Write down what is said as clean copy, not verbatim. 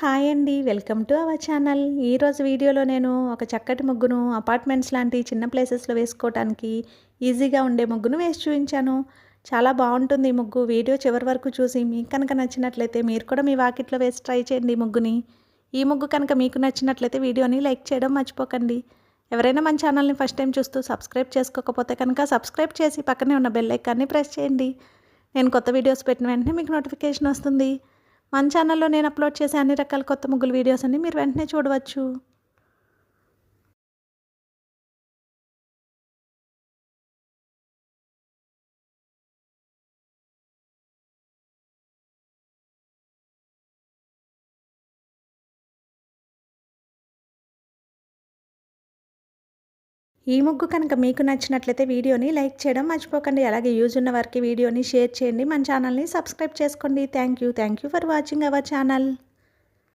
Hi అండి. Welcome to our channel. ఈరోజు వీడియోలో నేను ఒక చక్కటి ముగ్గును అపార్ట్మెంట్స్ లాంటి చిన్న ప్లేసెస్‌లో వేసుకోవటానికి ఈజీగా ఉండే ముగ్గును వేసి చూపించాను. చాలా బాగుంటుంది ఈ ముగ్గు. వీడియో చివరి వరకు చూసి మీకు కనుక నచ్చినట్లయితే మీరు కూడా మీ వాకిట్లో వేసి ట్రై చేయండి ఈ ముగ్గుని. ఈ ముగ్గు కనుక మీకు నచ్చినట్లయితే వీడియోని లైక్ చేయడం మర్చిపోకండి. ఎవరైనా మన ఛానల్ని ఫస్ట్ టైం చూస్తూ సబ్స్క్రైబ్ చేసుకోకపోతే కనుక సబ్స్క్రైబ్ చేసి పక్కనే ఉన్న బెల్ ఐకాన్ని ప్రెస్ చేయండి. నేను కొత్త వీడియోస్ పెట్టిన వెంటనే మీకు నోటిఫికేషన్ వస్తుంది. మన ఛానల్లో నేను అప్లోడ్ చేసే అన్ని రకాల కొత్త ముగ్గుల వీడియోస్ అన్ని మీరు వెంటనే చూడవచ్చు. ఈ ముగ్గు కనుక మీకు నచ్చినట్లయితే వీడియోని లైక్ చేయడం మర్చిపోకండి. అలాగే యూజ్ ఉన్న వారికి వీడియోని షేర్ చేయండి. మన ఛానల్ని సబ్స్క్రైబ్ చేసుకోండి. Thank you for watching our channel.